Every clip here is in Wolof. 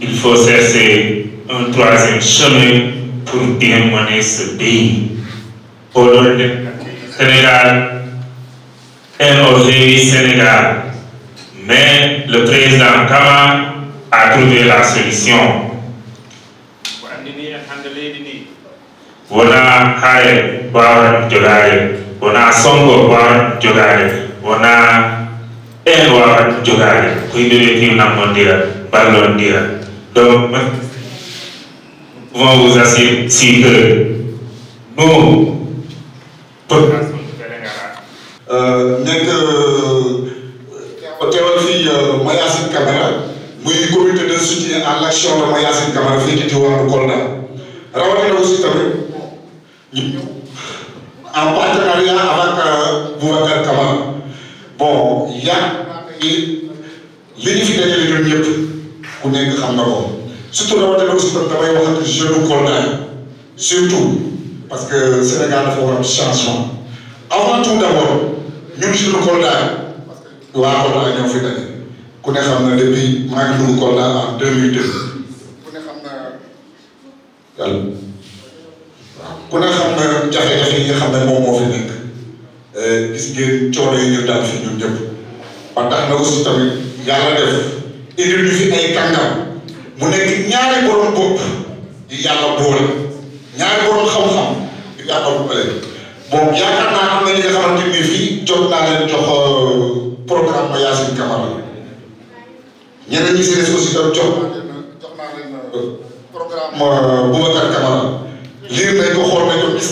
il faut chercher un troisième chemin pour bien mener ce pays. Au nom du Sénégal et aujourd'hui Sénégal. Mais le président Kama a trouvé la solution. Wona haye wawan jogade, wona songo wawan jogade, wona en wawan jogade, ko yimɓe ɓe fi nammodira ballondira. Donc nous pouvons vous assurer que nous population du Sénégal nekk teewal fii Mayacine Camara muy comité de soutien à l'action de Mayacine Camara fii ci diwaanu Kolda rawatina aussi tamit en partenariat avec Boubacar Camara bon li ñu fi dajale ñun ñëpp ku nekk xam na ko surtout rawatina aussi tamit damay wax ak jeune Kolda surtout parce que Sénégal dafa war a am changement avant tout d'abord ñun jeune Kolda waa Kolda ñoo fi daje ku ne xam na depuis maa ngi dugg Kolda en 2002 ku ne xam na yàlla ku ne xam na jafe-jafe yi nga xam ne moom moo fi nekk gis ngeen coono yi ñu daal fi ñun ñëpp ba tax na aussi tamit yàlla def indil ñu fi ay kàngam mu nekk ñaari borom bopp yi yàlla boole ñaari borom xam-xam yi yàlla boole bon yaakaar naa am na ñi nga xamante ni fii jot naa leen jox programme Mayacine Camara ñeneen ñi si des aussi tam jox naa leen programme Boubacar Camara lire nañ ko xool nañ ko gis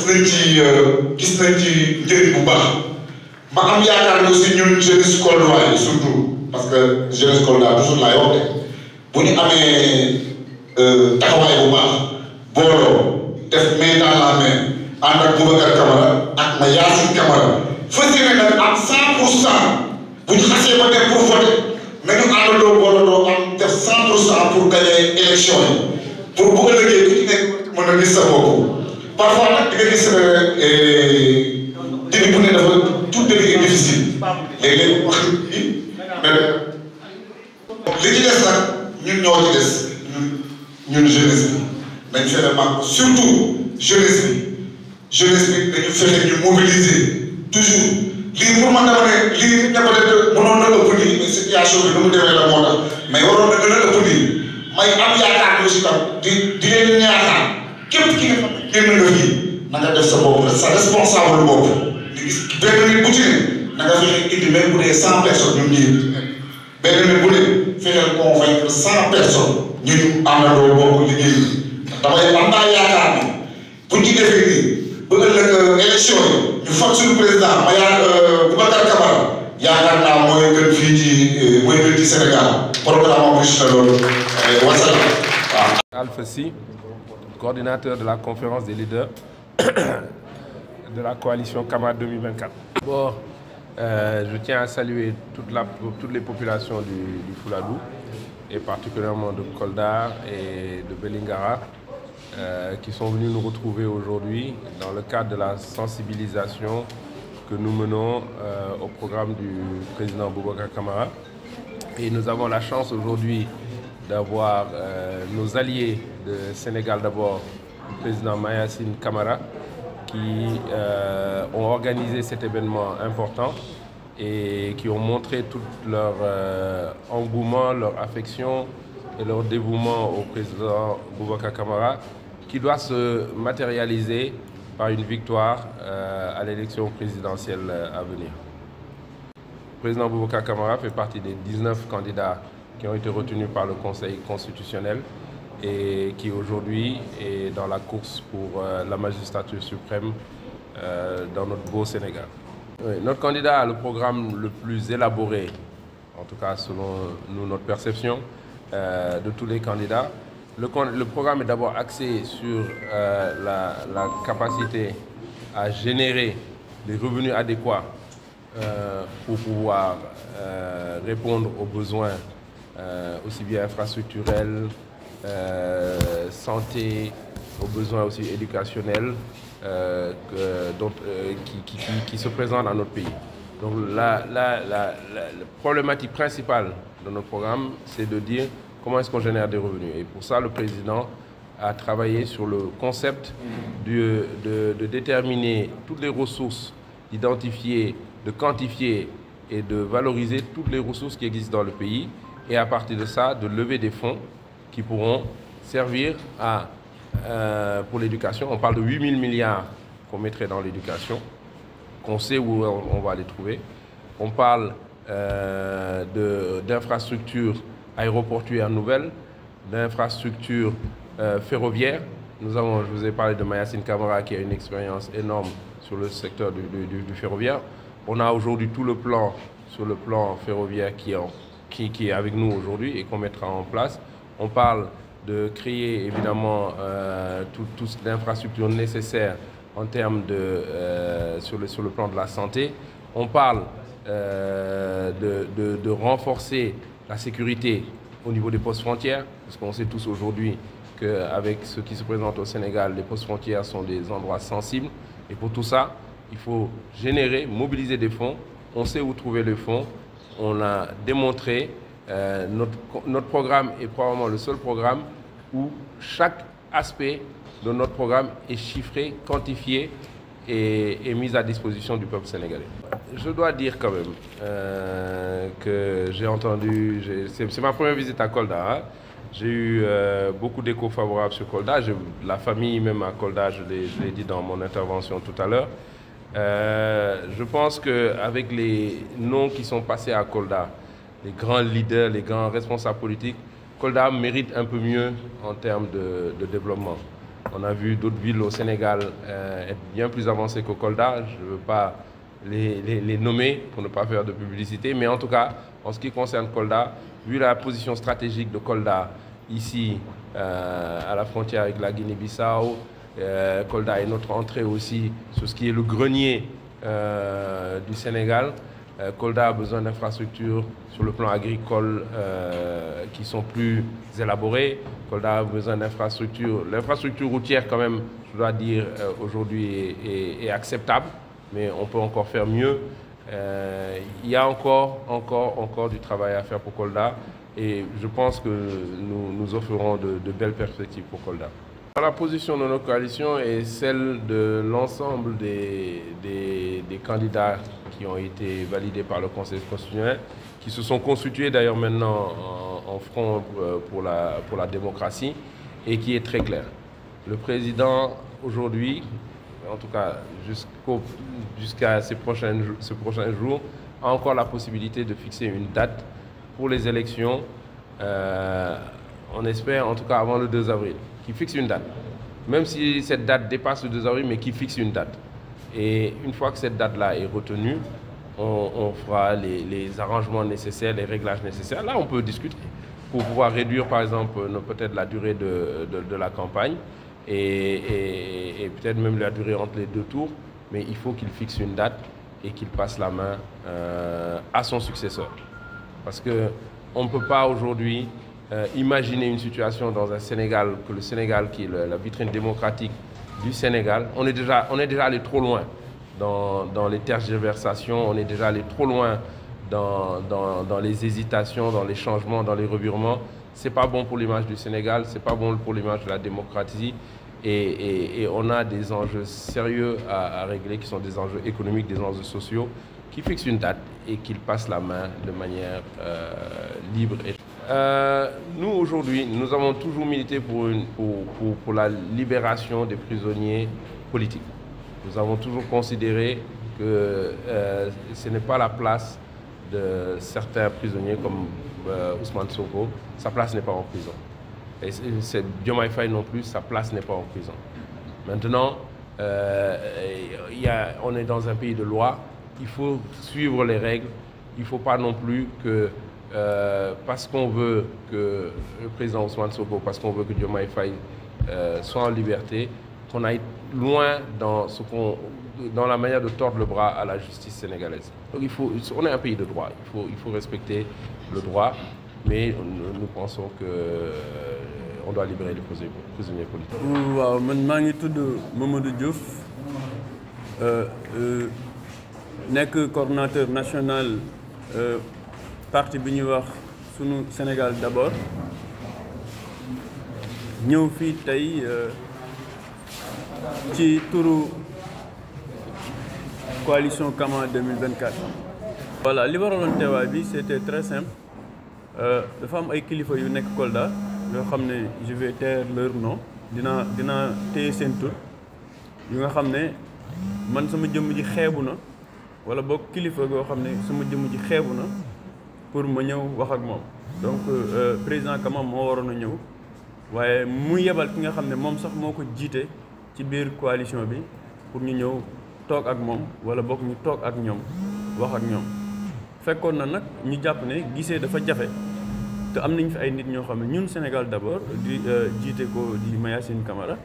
nañ ci njëriñ bu baax ma am yaakaar ne aussi ñun jeunesse Kolda yi surtout parce que jeunesse Kolda toujours laay wax bu ñu amee taxawaay bu baax booloo def main dans la main ànd ak Boubacar Camara ak Mayacine Camara fas yéene nag am 100% bu ñu xasee ba dem pour voter nañu àndandoo booloo am def 100% pour gagner élection yi pour bu ëllëgee ku ci nekk mën a gis sa bopp parfois nag di nga gis début bu ne dafa tout début est difficile léeg-léeg wax li ci des nag ñun ñoo ci des ñun jeunesse bi nañ fexe mag surtout jeunesse bi dañu fexe ñu mobiliser toujours lii pour man dama ne lii ña peut être mënoon na ëpp nii mais situation bi nu mu demee la moo tax mais waroon na gën a ëpp nii may am yaakaar ne aussi tam di leen ñaaxaan képp ki nga xam ne génn nga fii na nga def sa bopp sa responsable bopp di gis benn nit bu ci ne na nga fexe indi même bu dee 100 personnes ñun ñii benn nit bu ne fexeel convaincre 100 personnes ñu àndandoo bokk liggéey bi damay am naa yaakaar ni buñ ci defee nii ba ëllëg élection yi ñu fal suñu président Boubacar Camara yaakaar naa mooy gën fii ci Sénégal programme bu ci loolu wasalaam waaw. Alpha Sy, coordinateur de la conférence des leaders de la coalition Kama 2024. Bon, je tiens à saluer toutes les populations du Fouladou et particulièrement de Kolda et de Vélingara qui sont venus nous retrouver aujourd'hui dans le cadre de la sensibilisation que nous menons au programme du président Boubacar Camara. Et nous avons la chance aujourd'hui d'avoir nos alliés de Sénégal d'abord, le président Mayacine Camara, qui ont organisé cet événement important et qui ont montré tout leur engouement, leur affection et leur dévouement au président Boubacar Camara, qui doit se matérialiser par une victoire à l'élection présidentielle à venir. Le président Boubacar Camara fait partie des 19 candidats qui ont été retenus par le Conseil constitutionnel et qui aujourd'hui est dans la course pour la magistrature suprême dans notre beau Sénégal. Oui, notre candidat a le programme le plus élaboré, en tout cas selon nous, notre perception, de tous les candidats. Le programme est d'abord axé sur la capacité à générer des revenus adéquats pour pouvoir répondre aux besoins aussi bien infrastructurels, santé, aux besoins aussi éducationnels qui se présentent dans notre pays. Donc la problématique principale de notre programme, c'est de dire comment est-ce qu'on génère des revenus. Et pour ça, le président a travaillé sur le concept de déterminer toutes les ressources, d'identifier, de quantifier et de valoriser toutes les ressources qui existent dans le pays et à partir de ça, de lever des fonds qui pourront servir pour l'éducation. On parle de 8 000 milliards qu'on mettrait dans l'éducation, qu'on sait où on va les trouver. On parle d'infrastructures aéroportuaires nouvelles, d'infrastructures ferroviaires. Je vous ai parlé de Mayacine Camara qui a une expérience énorme sur le secteur du ferroviaire. On a aujourd'hui tout le plan sur le plan ferroviaire qui est avec nous aujourd'hui et qu'on mettra en place. On parle de créer évidemment toute l'infrastructure nécessaire en termes sur le plan de la santé. On parle de renforcer la sécurité au niveau des postes frontières, parce qu'on sait tous aujourd'hui qu'avec ce qui se présente au Sénégal, les postes frontières sont des endroits sensibles. Et pour tout ça, il faut mobiliser des fonds. On sait où trouver les fonds. On a démontré, notre programme est probablement le seul programme où chaque aspect de notre programme est chiffré, quantifié et mis à disposition du peuple sénégalais. Je dois dire quand même que j'ai entendu, c'est ma première visite à Kolda, hein. J'ai eu beaucoup d'échos favorables sur Kolda, la famille même à Kolda, je l'ai dit dans mon intervention tout à l'heure. Je pense qu'avec les noms qui sont passés à Kolda, les grands leaders, les grands responsables politiques, Kolda mérite un peu mieux en termes de développement. On a vu d'autres villes au Sénégal être bien plus avancées que Kolda. Je ne veux pas les nommer pour ne pas faire de publicité, mais en tout cas, en ce qui concerne Kolda, vu la position stratégique de Kolda ici à la frontière avec la Guinée-Bissau, Kolda est notre entrée aussi sur ce qui est le grenier du Sénégal. Kolda a besoin d'infrastructures sur le plan agricole qui sont plus élaborées. Kolda a besoin d'infrastructures. L'infrastructure routière, quand même, je dois dire, aujourd'hui est acceptable, mais on peut encore faire mieux. Il y a encore du travail à faire pour Kolda et je pense que nous offrirons de belles perspectives pour Kolda. La position de notre coalition est celle de l'ensemble des candidats qui ont été validés par le Conseil constitutionnel, qui se sont constitués d'ailleurs maintenant en front pour la démocratie et qui est très clair. Le président aujourd'hui, en tout cas jusqu'à ce prochain jour, a encore la possibilité de fixer une date pour les élections, on espère en tout cas avant le 2 avril, qui fixe une date. Même si cette date dépasse le 2 avril, mais qui fixe une date. Et une fois que cette date-là est retenue, on fera les arrangements nécessaires, les réglages nécessaires. Là, on peut discuter pour pouvoir réduire, par exemple, peut-être la durée de la campagne et peut-être même la durée entre les deux tours. Mais il faut qu'il fixe une date et qu'il passe la main à son successeur. Parce qu'on ne peut pas aujourd'hui imaginer une situation dans un Sénégal, que le Sénégal qui est la vitrine démocratique du Sénégal, on est déjà allé trop loin dans les tergiversations, on est déjà allé trop loin dans les hésitations, dans les changements, dans les revirements. Ce n'est pas bon pour l'image du Sénégal, ce n'est pas bon pour l'image de la démocratie et on a des enjeux sérieux à régler qui sont des enjeux économiques, des enjeux sociaux qui fixent une date et qu'ils passent la main de manière libre. Nous, aujourd'hui, nous avons toujours milité pour la libération des prisonniers politiques. Nous avons toujours considéré que ce n'est pas la place de certains prisonniers comme Ousmane Sonko. Sa place n'est pas en prison. Et Diomaye Faye non plus, sa place n'est pas en prison. Maintenant, on est dans un pays de loi. Il faut suivre les règles. Il ne faut pas non plus que, parce qu'on veut que le président Ousmane Sonko, parce qu'on veut que Diomaye Faye soit en liberté, qu'on aille loin dans la manière de tordre le bras à la justice sénégalaise. Donc on est un pays de droit. Il faut respecter le droit, mais nous pensons qu'on doit libérer les prisonniers politiques. Waaw, man maa ngi tudd Mamadou Diouf. Nekk coordonnateur national parti bi ñuy wax sunu Sénégal d'abord ñëw fii tey ci turu coalition Kama 2024. voilà li waraloon teewaay bi c'était très simple dafa am ay kilifa yu nekk Kolda yoo xam ne je vais taire leur nom dinaa téye seen tur yu nga xam ne man sama jëmm ji xeebu na wala boog kilifa goo xam ne sama jëmm ji xeebu na pour ma ñëw wax ak moom donc président Kama moo waroon a ñëw waaye mu yebal ki nga xam ne moom sax moo ko jiite ci biir coalition bi pour ñu ñëw toog ak moom wala boog ñu toog ak ñoom wax ak ñoom fekkoon na nag ñu jàpp ne gisee dafa jafe te am nañ fi ay nit ñoo xam ne ñun Sénégal d'abord di jiite ko di Mayacine Camara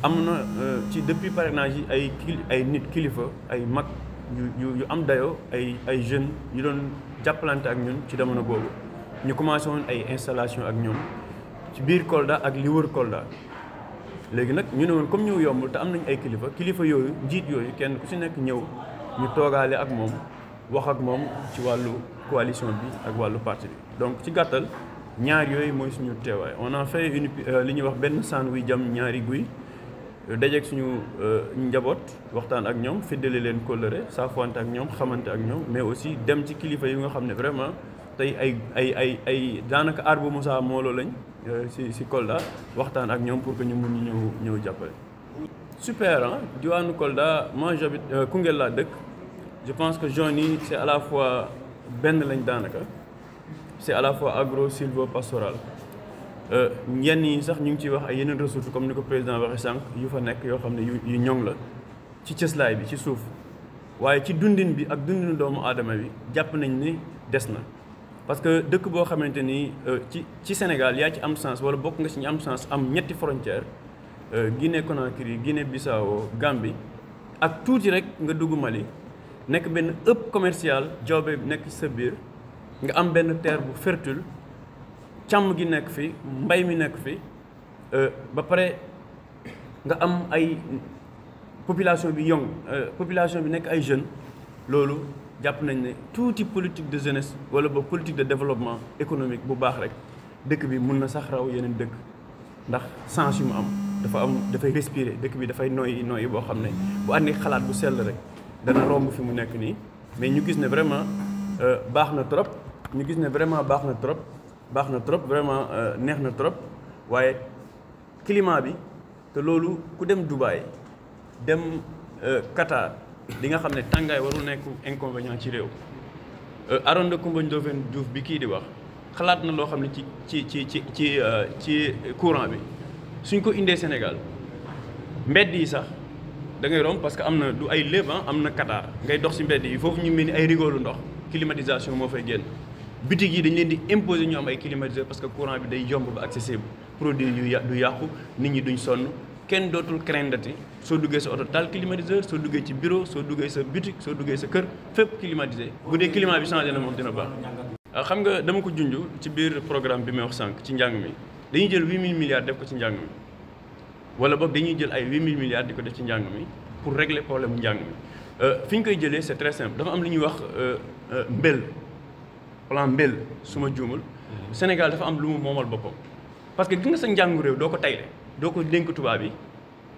am na ci depuis parrainage yi ay nit kilifa ay mag yu am dayoo ay jeunes yu doon jàppalante ak ñun ci jamono boobu ñu commencé woon ay installation ak ñoom ci biir Kolda ak li wër Kolda léegi nag ñu ne woon comme ñëw yombul te am nañ ay kilifa yooyu njiit yooyu kenn ku ci nekk ñëw ñu toogaale ak moom wax ak moom ci wàllu coalition bi ak wàllu parti bi donc ci gàttal ñaar yooyu mooy suñu teewaay on a fait li ñuy wax benn saan wuy jam ñaari guy dajeeg suñu njaboot waxtaan ak ñoom féddale leen kóllëre saafuwante ak ñoom xamante ak ñoom mais aussi dem ci kilifa yi nga xam ne vraiment tey ay daanaka aar bu Moussa Molo lañ si Kolda waxtaan ak ñoom pour que ñu mun ñu ñëw jàppale. super ah diwaanu Kolda moi j'habite Koungheul laa dëkk je pense que zone yi c'est à la fois benn lañ daanaka c'est à la fois agro sylvo pastoral yenn yi sax ñu ngi ciy wax ay yeneen ressources comme ni ko président waxee sànq yu fa nekk yoo xam ne yu ñoŋ la ci cëslaay bi ci suuf waaye ci dundin bi ak dundinu doomu aadama bi jàpp nañ ni des na. parce que dëkk boo xamante ni ci Sénégal yaa ci am sens wala bokk nga ci ñu am sens am ñetti frontière Guinée Conakry Guinée Bissau Gambie ak tuuti rek nga dugg Mali nekk benn hub commercial jawbe nekk sa biir nga am benn terre bu fertile càmm gi nekk fi mbay mi nekk fi ba pare nga am ay population bi young population bi nekk ay jeunes loolu jàpp nañ ne tuuti politique de jeunesse wala ba politique de développement économique bu baax rek dëkk bi mun na sax raw yeneen dëkk ndax sens yu mu am dafay respirer dëkk bi dafay noyyi boo xam ne bu àndi xalaat bu sell rek dana romb fi mu nekk nii mais ñu gis ne vraiment baax na trop ñu gis ne vraiment baax na trop vraiment neex na trop waaye climat bi te loolu ku dem Dubaï dem Qatar di nga xam ne tàngaay warul nekk inconvénient ci réew Aronde Coumba Ndoffène Diouf bi kii di wax xalaat na loo xam ne ci courant bi suñ ko indee Sénégal mbedd yi sax da ngay romb parce que am na du ay léeb am na Qatar ngay dox ci mbedd yi foofu ñu mel ni ay rigolu ndox climatisation moo fay génn bitig yi dañ leen di imposer ñu am ay climatiseur parce que courant bi day yomb ba accessible produit du yàqu nit ñi duñ sonn kenn dootul craindre soo duggee sa oto taal climatiseur soo duggee ci bureau soo duggee sa boutique soo duggee sa kër fépp climatisé bu dee climat bi changé na moom dina baax. xam nga dama ko junj ci biir programme bi may wax sànq ci njàng mi dañuy jël 8000 milliards def ko ci njàng mi wala boog dañuy jël ay 8000 milliards di ko def ci njàng mi pour régler problème mu njàng mi fi ñu koy jëlee c'est très simple dafa am li ñuy wax plan mbel su ma juumul Sénégal dafa am lu mu moomal boppam parce que gis nga sa njàngu réew doo ko tayle doo ko dénk tubaab yi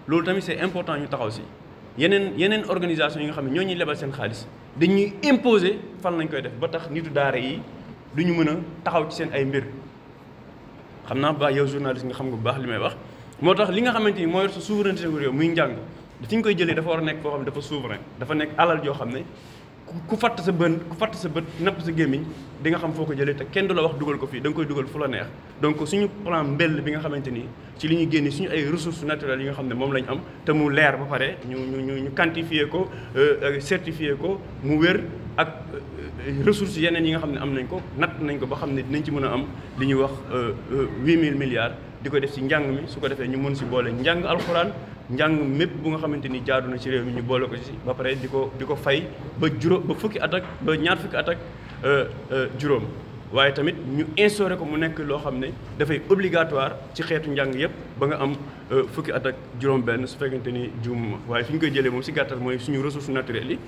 loolu tamit c'est important ñu taxaw si yeneen organisation yi nga xam ne ñoo ñuy lebal seen xaalis dañuy imposer fan lañ koy def ba tax nitu daara yi du ñu mën a taxaw ci seen ay mbir xam naa ba yow journaliste nga xam nga bu baax li may wax moo tax li nga xamante ni moo yor sa souveraineté wu réew muy njàng fi ñu koy jëlee dafa war a nekk foo xam ne dafa souverain dafa nekk alal joo xam ne ku fatt sa bët napp sa gémmiñ di nga xam foo ko jëlee te kenn du la wax dugal ko fii da nga koy dugal fu la neex donc suñu plan mbell bi nga xamante ni ci li ñuy génne suñu ay ressources naturelles yi nga xam ne moom lañ am te mu leer ba pare ñu quantifier ko certifier ko mu wér ak ressources yeneen yi nga xam ne am nañ ko natt nañ ko ba xam ne dinañ ci mën a am li ñuy wax 8000 milliards di ko def ci njàng mi su ko defee ñu mën si boole njàng alxuraan njàng mépp bu nga xamante ni jaadu na ci réew mi ñu boole ko ci ba pare di ko fay ba fukki at ak ba ñaar fukki at ak juróom waaye tamit ñu instauré ko mu nekk loo xam ne dafay obligatoire ci xeetu njàng yëpp ba nga am fukki at ak juróom benn su fekkente ni juum waaye fi ñu koy jëlee moom si gàttal mooy suñu ressources naturelles yi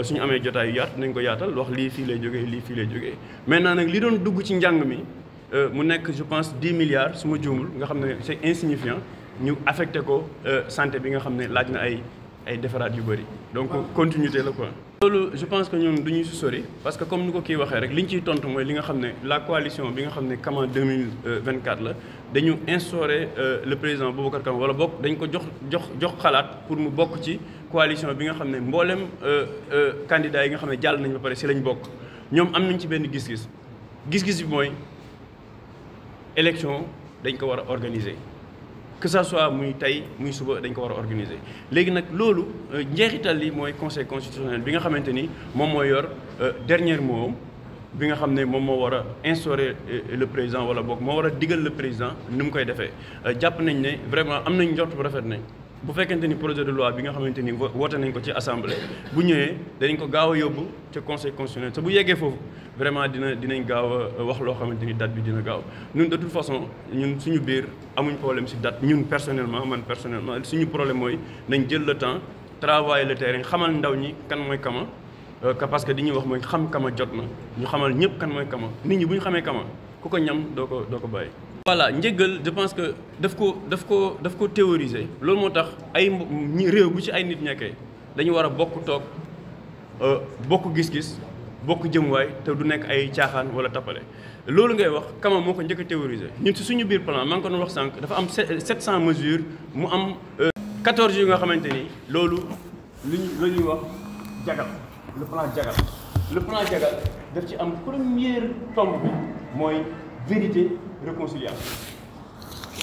suñu amee jotaay yu yaat nañ ko yaatal wax lii fii lay jógee lii fii lay jógee. maintenant nag li doon dugg ci njàng mi mu nekk je pense 10 milliards su ma juumul nga xam ne c'est insignifiant ñu affecté ko santé bi nga xam ne laaj na ay defaraat yu bëri donc continuité la quoi. loolu je pense que ñun du ñu si sori parce que comme ni ko kii waxee rek li ñu ciy tontu mooy li nga xam ne la coalition bi nga xam ne Kama 2024 la dañu instauré le président Boubacar Kama wala bokk dañ ko jox xalaat pour mu bokk ci coalition bi nga xam ne mboolem candidats yi nga xam ne jàll nañ ba pare si lañ bokk ñoom am nañ ci benn gis-gis bi mooy élection dañ ko war a organiser. que ça soit muy tey muy suba dañ ko war a organiser léegi nag loolu njeexital li mooy conseil constitutionnel bi nga xamante ni moom moo yor dernier mot bi nga xam ne moom moo war a instaurer le président wala boog moo war a digal le président ni mu koy defee jàpp nañ ne vraiment am nañ njort bu rafet ne bu fekkente ni projet de loi bi nga xamante ni woote nañ ko ci assemblée bu ñëwee danañ ko gaaw a yóbbu ca conseil constitutionnel te bu yeggee foofu vraiment dinañ gaaw a wax loo xamante ni date bi dina gaaw ñun de toute façon ñun suñu biir amuñ problème si date ñun personnellement suñu problème mooy nañ jël le temps travailler le terrain xamal ndaw ñi kan mooy Kama parce que di ñuy wax mooy xam Kama jot na ñu xamal ñëpp kan mooy Kama nit ñi bu ñu xamee Kama ku ko ñam doo ko bàyyi. voilà njëggal je pense que daf ko théoriser loolu moo tax ay réew bu ci ay nit nekkee dañu war a bokk toog bokk gis-gis bokk jëmuwaay te du nekk ay caaxaan wala tappale loolu ngay wax Kama moo ko njëkk a théoriser ñun si suñu biir plan maa ngi ko doon wax sànq dafa am 700 mesures mu am 14 yu nga xamante ni loolu lu ñuy wax jagal le plan jagal daf ci am première tombe bi mooy vérité réconciliation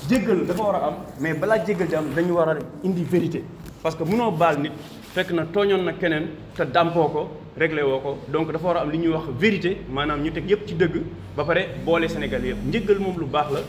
jéggal dafa war a am mais balaa jéggal di am dañu war a indi vérité parce que mënoo baal nit fekk na tooñoon na keneen te dàmpoo ko réglé woo ko donc dafa war a am li ñuy wax vérité maanaam ñu teg yëpp ci dëgg ba pare boole Sénégal yëpp njéggal moom lu baax la.